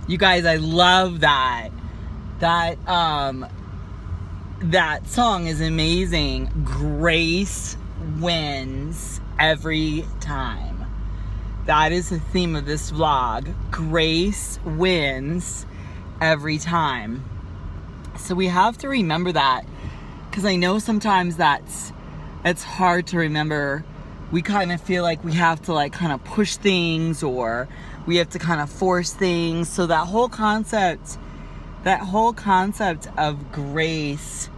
You guys, I love that. That song is amazing. Grace wins every time. That is the theme of this vlog. Grace wins every time. So we have to remember that, because I know sometimes it's hard to remember. We kind of feel like we have to like kind of push things, or we have to kind of force things. So that whole concept of grace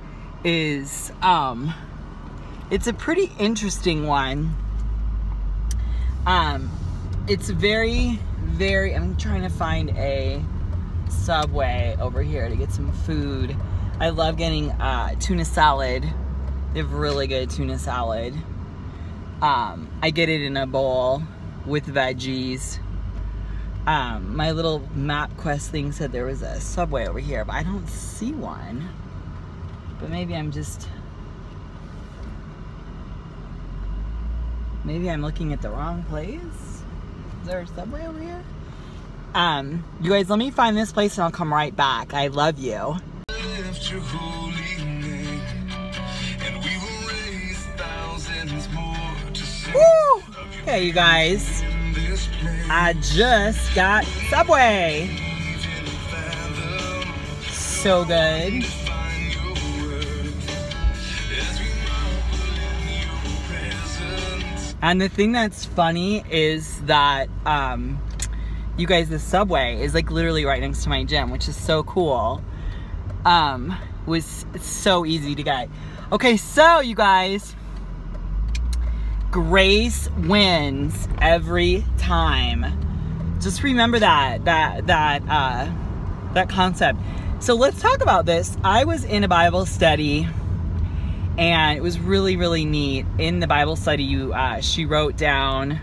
is it's a pretty interesting one. It's very, very, I'm trying to find a Subway over here to get some food. I love getting tuna salad. They have really good tuna salad. I get it in a bowl with veggies. My little MapQuest thing said there was a Subway over here, but I don't see one. But maybe I'm looking at the wrong place. Is there a Subway over here? You guys, let me find this place and I'll come right back. I love you. Woo! Okay, you guys. I just got Subway. So good. And the thing that's funny is that, you guys, the Subway is like literally right next to my gym, which is so cool. It's so easy to get. Okay, so you guys, grace wins every time. Just remember that concept. So let's talk about this. I was in a Bible study, and it was really, really neat. In the Bible study, she wrote down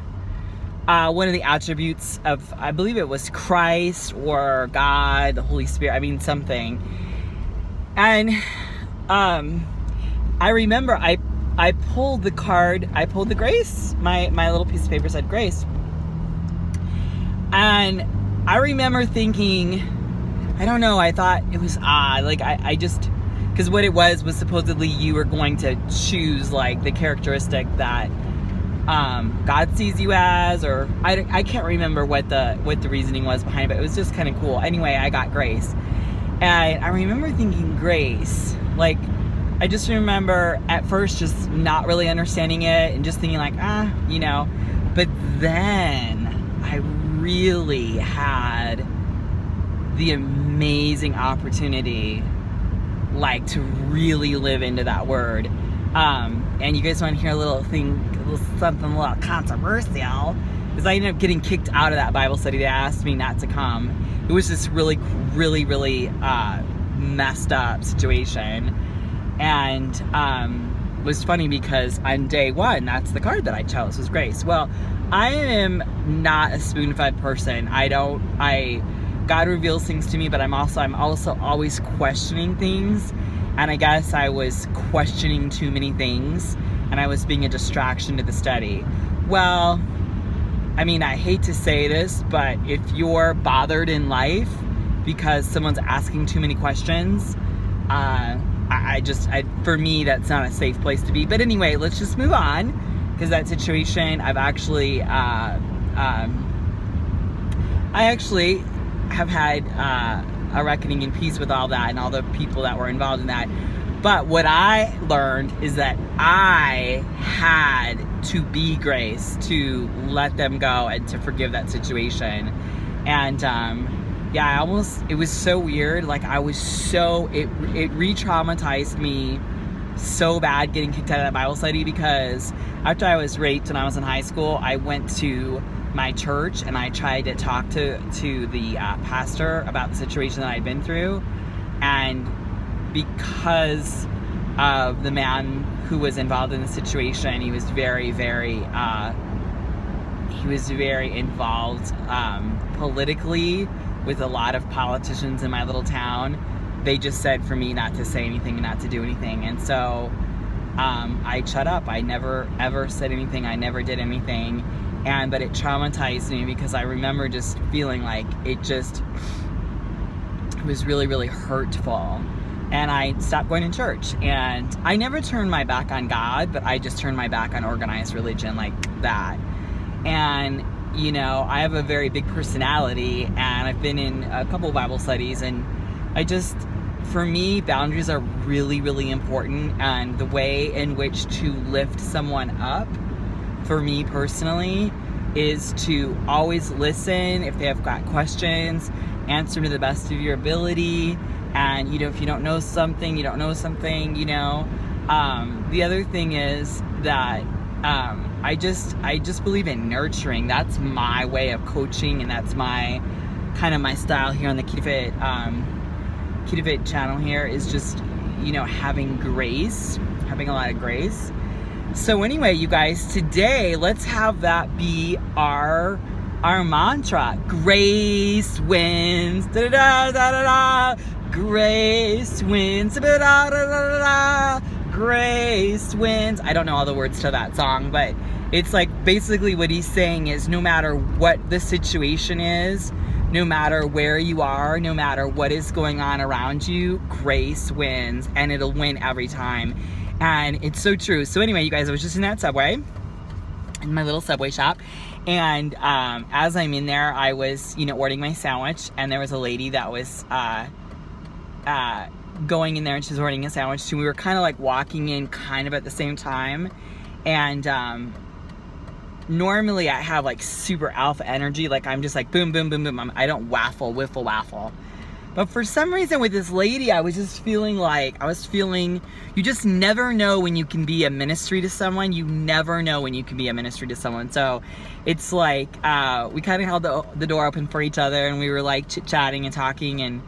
one of the attributes of, I believe it was Christ or God, the Holy Spirit, I mean something. And I remember I pulled the card, I pulled the grace, my little piece of paper said grace. And I remember thinking, I don't know, I thought it was odd. Like I just, because what it was supposedly you were going to choose like the characteristic that God sees you as, or I can't remember what the reasoning was behind it, but it was just kind of cool. Anyway, I got grace. And I remember thinking grace, like, I just remember at first just not really understanding it and just thinking like, you know, but then I really had the amazing opportunity, like, to really live into that word. And you guys want to hear a little something a little controversial, is I ended up getting kicked out of that Bible study. They asked me not to come. It was this really, really, really messed up situation. And it was funny because on day one, that's the card that I chose, was grace. Well, I am not a spoon-fed person. God reveals things to me, but I'm also always questioning things. And I guess I was questioning too many things, and I was being a distraction to the study. Well, I mean, I hate to say this, but if you're bothered in life because someone's asking too many questions, for me, that's not a safe place to be. But anyway, let's just move on, because that situation, I actually have had a reckoning in peace with all that and all the people that were involved in that. But what I learned is that I had to be grace to let them go and to forgive that situation. And yeah, it was so weird. Like, it re-traumatized me so bad getting kicked out of that Bible study, because after I was raped when I was in high school, I went to my church and I tried to talk to the pastor about the situation that I'd been through. And because of the man who was involved in the situation, he was very, very involved politically with a lot of politicians in my little town. They just said for me not to say anything and not to do anything. And so I shut up. I never ever said anything. I never did anything. But it traumatized me, because I remember just feeling like it just It was really, really hurtful. And I stopped going to church. And I never turned my back on God, but I just turned my back on organized religion like that. And, you know, I have a very big personality, and I've been in a couple of Bible studies, and for me, boundaries are really, really important. And the way in which to lift someone up, for me personally, is to always listen. If they have got questions, answer to the best of your ability. And, you know, if you don't know something, you don't know something, you know. The other thing is that I just believe in nurturing. That's my way of coaching, and that's my kind of my style here on the Kitafit channel here, is just, you know, having grace, having a lot of grace. So anyway, you guys, today let's have that be our mantra. Grace wins. Da da da da da. Grace wins. Da da da da da. Grace wins. I don't know all the words to that song, but it's like basically what he's saying is no matter what the situation is, no matter where you are, no matter what is going on around you, grace wins, and it'll win every time. And it's so true. So anyway, you guys, I was just in that Subway, in my little Subway shop, and as I'm in there, I was, you know, ordering my sandwich, and there was a lady that was going in there, and she was ordering a sandwich too. We were kind of like walking in kind of at the same time, and normally I have like super alpha energy, like I'm just like boom, boom, boom, boom. I don't wiffle waffle. But for some reason with this lady, I was just feeling like, you just never know when you can be a ministry to someone. You never know when you can be a ministry to someone. So it's like, we kind of held the door open for each other, and we were like chit-chatting and talking. And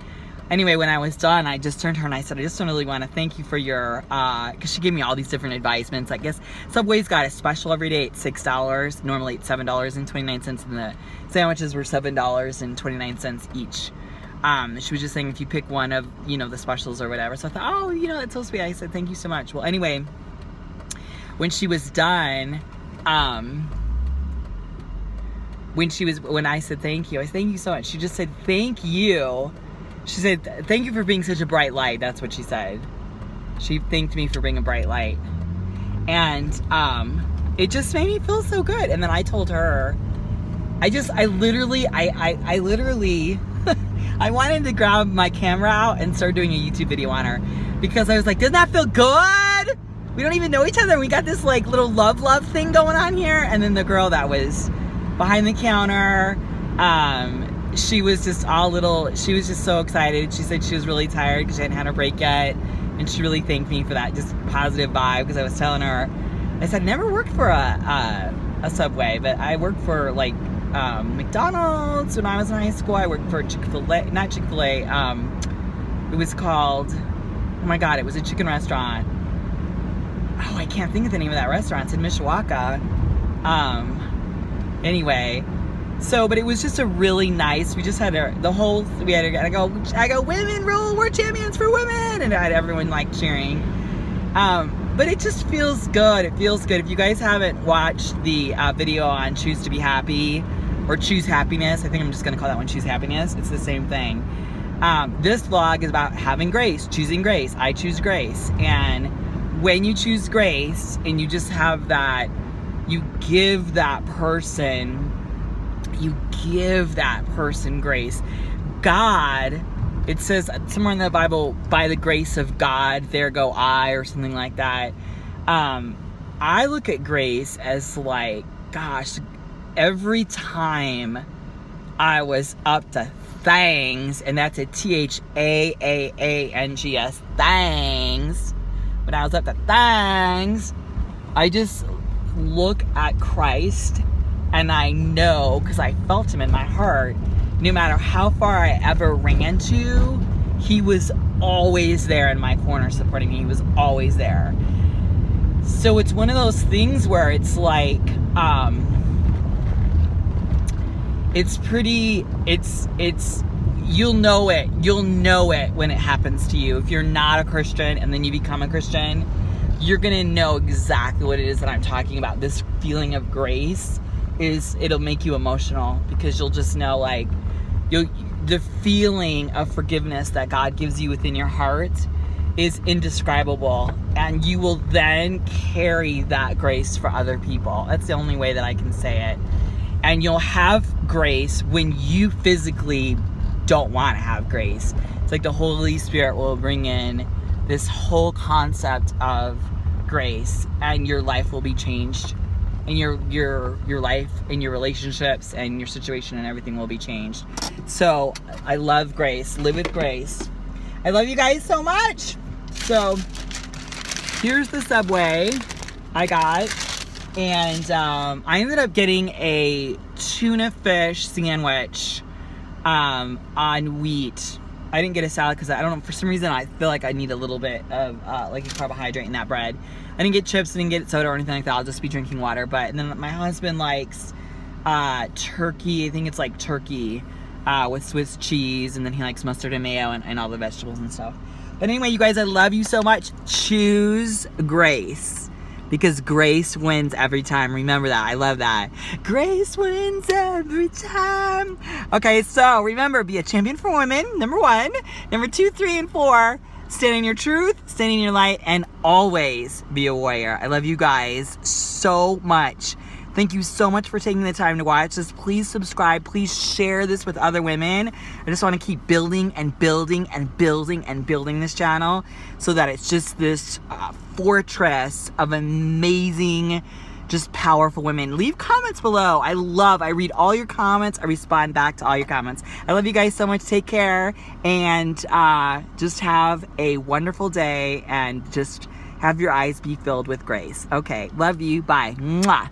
anyway, when I was done, I just turned to her and I said, I just really want to thank you for your, because she gave me all these different advisements. I guess Subway's got a special every day. It's $6. Normally it's $7.29, and the sandwiches were $7.29 each. She was just saying if you pick one of, you know, the specials or whatever. So I thought, oh, you know, that's so sweet. I said, thank you so much. Well, anyway, when she was done, when I said thank you, I said, thank you so much. She just said, thank you. She said, thank you for being such a bright light. That's what she said. She thanked me for being a bright light. And it just made me feel so good. And then I told her, I literally I wanted to grab my camera out and start doing a YouTube video on her, because I was like, doesn't that feel good? We don't even know each other. We got this like little love thing going on here. And then the girl that was behind the counter, she was just she was just so excited. She said she was really tired because she hadn't had her break yet. And she really thanked me for that just positive vibe, because I was telling her, I said, I never worked for a Subway, but I worked for like McDonald's when I was in high school. I worked for Chick-fil-A, not Chick-fil-A, it was called, oh my god, it was a chicken restaurant. Oh, I can't think of the name of that restaurant. It's in Mishawaka. Anyway, so, but it was just a really nice, we just had I go, women rule, we're champions for women, and I had everyone like cheering. But it just feels good. It feels good. If you guys haven't watched the video on Choose to Be Happy, or Choose Happiness, I think I'm just going to call that one Choose Happiness. It's the same thing. This vlog is about having grace, choosing grace. I choose grace. And when you choose grace and you just have that, you give that person grace. God, it says somewhere in the Bible, by the grace of God, there go I, or something like that. I look at grace as like, gosh, every time I was up to thangs, and that's a T-H-A-A-A-N-G-S, thangs. When I was up to thangs, I just look at Christ, and I know, because I felt him in my heart, no matter how far I ever ran to, he was always there in my corner supporting me. He was always there. So it's one of those things where it's like, you'll know it when it happens to you. If you're not a Christian and then you become a Christian, you're gonna know exactly what it is that I'm talking about. This feeling of grace it'll make you emotional, because you'll just know, like, the feeling of forgiveness that God gives you within your heart is indescribable, and you will then carry that grace for other people. That's the only way that I can say it. And you'll have grace when you physically don't want to have grace. It's like the Holy Spirit will bring in this whole concept of grace, and your life will be changed, and your life and your relationships and your situation and everything will be changed. So I love grace. Live with grace. I love you guys so much. So here's the Subway I got, and I ended up getting a tuna fish sandwich on wheat. I didn't get a salad because I don't know, for some reason I feel like I need a little bit of like a carbohydrate in that bread. I didn't get chips, I didn't get soda or anything like that. I'll just be drinking water. But and then my husband likes turkey. I think it's like turkey with Swiss cheese, and then he likes mustard and mayo and all the vegetables and stuff. But anyway, you guys, I love you so much. Choose grace, because grace wins every time. Remember that. I love that. Grace wins every time. Okay, so remember, be a champion for women, number 1. Number 2, 3, and 4, stand in your truth, stand in your light, and always be a warrior. I love you guys so much. Thank you so much for taking the time to watch this. Please subscribe. Please share this with other women. I just want to keep building and building and building and building this channel so that it's just this fortress of amazing, just powerful women. Leave comments below. I read all your comments. I respond back to all your comments. I love you guys so much. Take care, and just have a wonderful day, and just have your eyes be filled with grace. Okay, love you. Bye. Mwah.